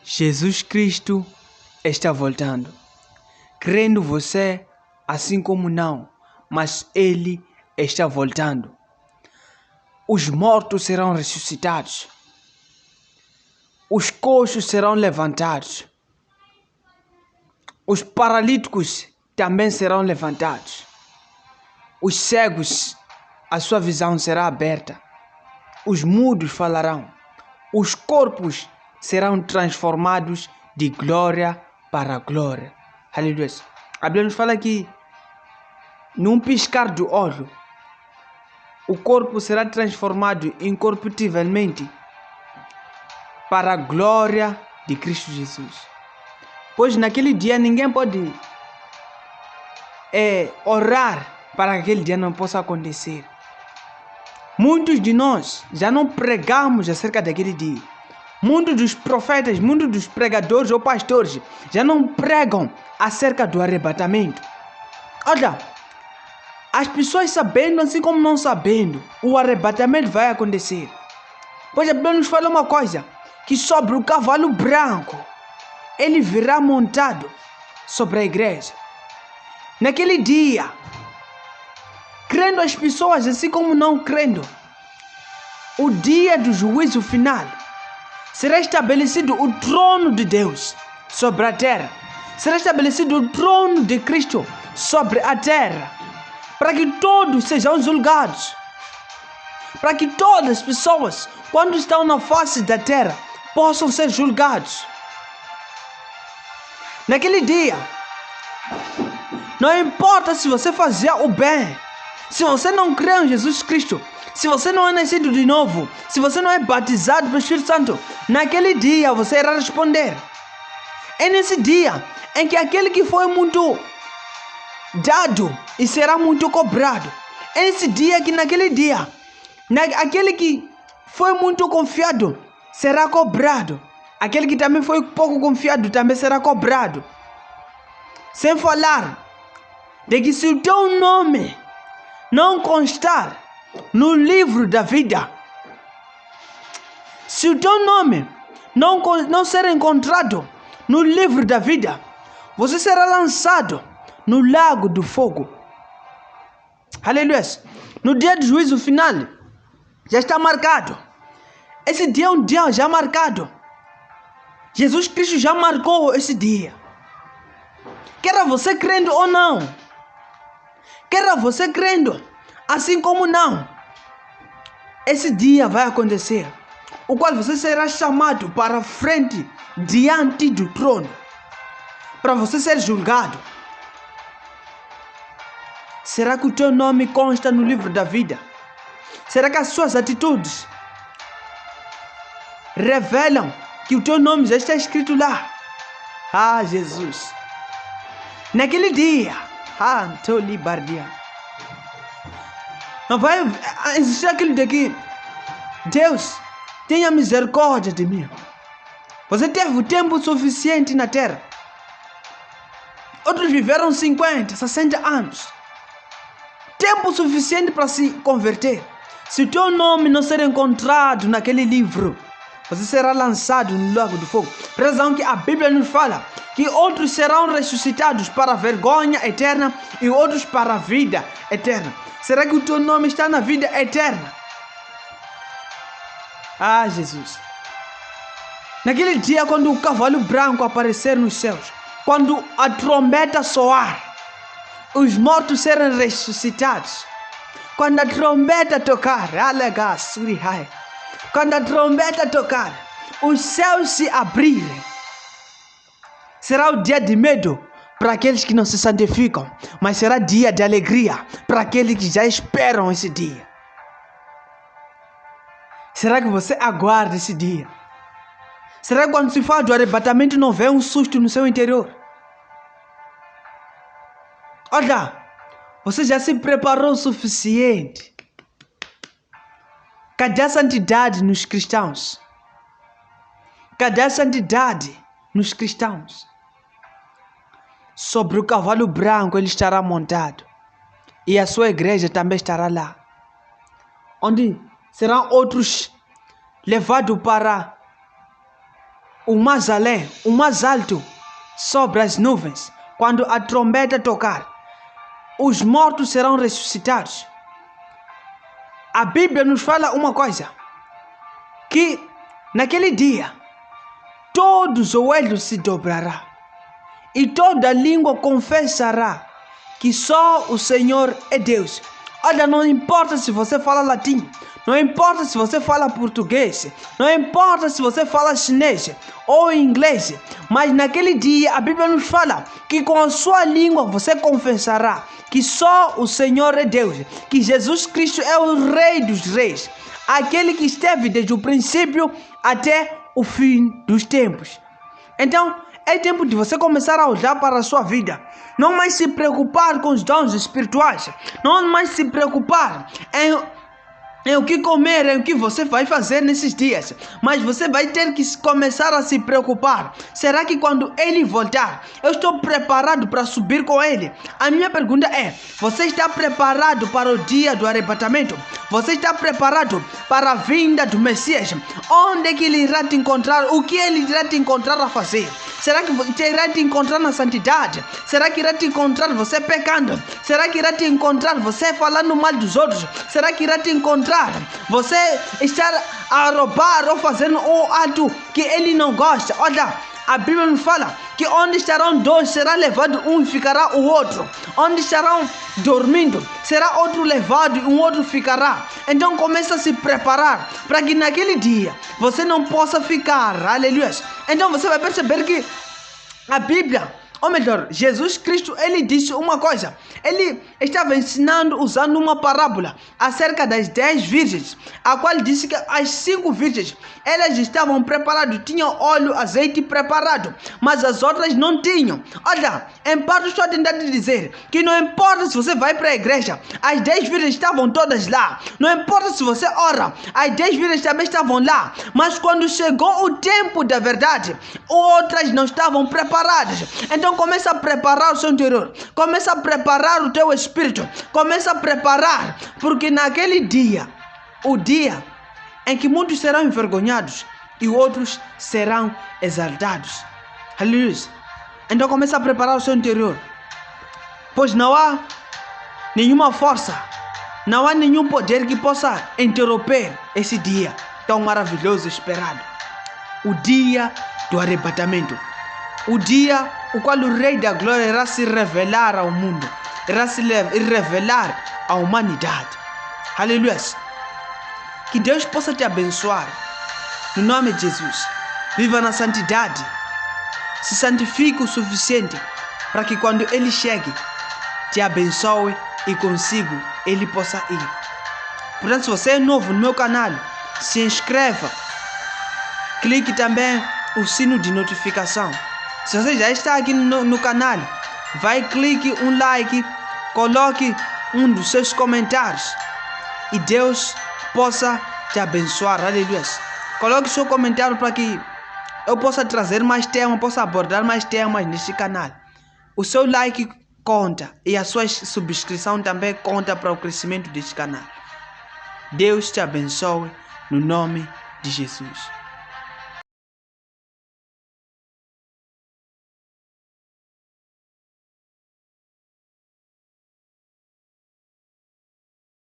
Jesus Cristo está voltando. Crendo você, assim como não, mas Ele está voltando. Os mortos serão ressuscitados. Os coxos serão levantados. Os paralíticos também serão levantados. Os cegos, a sua visão será aberta. Os mudos falarão. Os corpos serão transformados de glória para glória. Aleluia. A Bíblia nos fala que num piscar de olho, o corpo será transformado incorruptivelmente para a glória de Cristo Jesus. Pois naquele dia ninguém pode orar para que aquele dia não possa acontecer. Muitos de nós já não pregamos acerca daquele dia. Muitos dos profetas, muitos dos pregadores ou pastores já não pregam acerca do arrebatamento. Olha, as pessoas sabendo, assim como não sabendo, o arrebatamento vai acontecer. Pois a Bíblia nos fala uma coisa, que sobre o cavalo branco, ele virá montado sobre a igreja. Naquele dia, crendo as pessoas, assim como não crendo, o dia do juízo final, será estabelecido o trono de Deus sobre a terra. Será estabelecido o trono de Cristo sobre a terra. Para que todos sejam julgados. Para que todas as pessoas, quando estão na face da terra, possam ser julgados. Naquele dia, não importa se você fazia o bem, se você não crê em Jesus Cristo, se você não é nascido de novo, se você não é batizado pelo Espírito Santo, naquele dia você irá responder. É nesse dia em que aquele que foi muito dado e será muito cobrado. É nesse dia que naquele dia, aquele que foi muito confiado será cobrado. Aquele que também foi pouco confiado também será cobrado. Sem falar de que se o teu nome não constar no livro da vida, se o teu nome não ser encontrado no livro da vida, você será lançado no lago do fogo. Aleluia. No dia do juízo final, já está marcado. Esse dia é um dia já marcado. Jesus Cristo já marcou esse dia. Quer você crendo ou não, quer você crendo, assim como não, esse dia vai acontecer, o qual você será chamado para frente, diante do trono, para você ser julgado. Será que o teu nome consta no livro da vida? Será que as suas atitudes revelam que o teu nome já está escrito lá? Ah, Jesus! Naquele dia, não vai existir aquilo de que Deus tenha misericórdia de mim. Você teve o tempo suficiente na terra. Outros viveram 50, 60 anos. Tempo suficiente para se converter. Se o teu nome não ser encontrado naquele livro, você será lançado no lago do fogo. Por razão que a Bíblia nos fala que outros serão ressuscitados para a vergonha eterna e outros para a vida eterna. Será que o teu nome está na vida eterna? Ah, Jesus! Naquele dia, quando o cavalo branco aparecer nos céus, quando a trombeta soar, os mortos serem ressuscitados, quando a trombeta tocar, quando a trombeta tocar, os céus se abrirem, será o dia de medo para aqueles que não se santificam, mas será dia de alegria para aqueles que já esperam esse dia. Será que você aguarda esse dia? Será que quando se fala do arrebatamento não vem um susto no seu interior? Olha, você já se preparou o suficiente? Cadê a santidade nos cristãos? Cadê a santidade nos cristãos? Sobre o cavalo branco ele estará montado. E a sua igreja também estará lá. Onde serão outros levados para o mais além, o mais alto, sobre as nuvens, quando a trombeta tocar, os mortos serão ressuscitados. A Bíblia nos fala uma coisa, que naquele dia, todos os joelhos se dobrará e toda língua confessará que só o Senhor é Deus. Olha, não importa se você fala latim, não importa se você fala português, não importa se você fala chinês ou inglês, mas naquele dia a Bíblia nos fala que com a sua língua você confessará que só o Senhor é Deus, que Jesus Cristo é o Rei dos Reis, aquele que esteve desde o princípio até o fim dos tempos. Então, é tempo de você começar a olhar para a sua vida. Não mais se preocupar com os dons espirituais. Não mais se preocupar em o que comer, em o que você vai fazer nesses dias. Mas você vai ter que começar a se preocupar. Será que quando ele voltar, eu estou preparado para subir com ele? A minha pergunta é, você está preparado para o dia do arrebatamento? Você está preparado para a vinda do Messias? Onde é que ele irá te encontrar? O que ele irá te encontrar a fazer? Será que irá te encontrar na santidade? Será que irá te encontrar você pecando? Será que irá te encontrar você falando mal dos outros? Será que irá te encontrar você estar a roubar ou fazendo um ato que ele não gosta? Olha, a Bíblia nos fala que onde estarão dois, será levado um e ficará o outro. Onde estarão dormindo, será outro levado e um outro ficará. Então começa a se preparar para que naquele dia você não possa ficar. Aleluia. Então você vai perceber que a Bíblia, ou melhor, Jesus Cristo, ele disse uma coisa. Ele estava ensinando, usando uma parábola acerca das 10 virgens, a qual disse que as 5 virgens, elas estavam preparadas, tinham óleo, azeite preparado, mas as outras não tinham. Olha, em parte estou a tentar te dizer que não importa se você vai para a igreja, as 10 virgens estavam todas lá. Não importa se você ora, as 10 virgens também estavam lá. Mas quando chegou o tempo da verdade, outras não estavam preparadas. Então começa a preparar o seu interior, começa a preparar o teu espírito, começa a preparar, porque naquele dia, o dia em que muitos serão envergonhados e outros serão exaltados. Aleluia. Então começa a preparar o seu interior, pois não há nenhuma força, não há nenhum poder que possa interromper esse dia tão maravilhoso esperado, o dia do arrebatamento. O dia o qual o Rei da Glória irá se revelar ao mundo, irá se revelar à humanidade. Aleluia. Que Deus possa te abençoar. No nome de Jesus. Viva na santidade. Se santifique o suficiente para que quando Ele chegue, te abençoe e consigo Ele possa ir. Portanto, se você é novo no meu canal, se inscreva. Clique também o sino de notificação. Se você já está aqui no canal, clique um like, coloque um dos seus comentários e Deus possa te abençoar. Aleluia. Coloque seu comentário para que eu possa trazer mais temas, possa abordar mais temas neste canal. O seu like conta e a sua subscrição também conta para o crescimento deste canal. Deus te abençoe no nome de Jesus.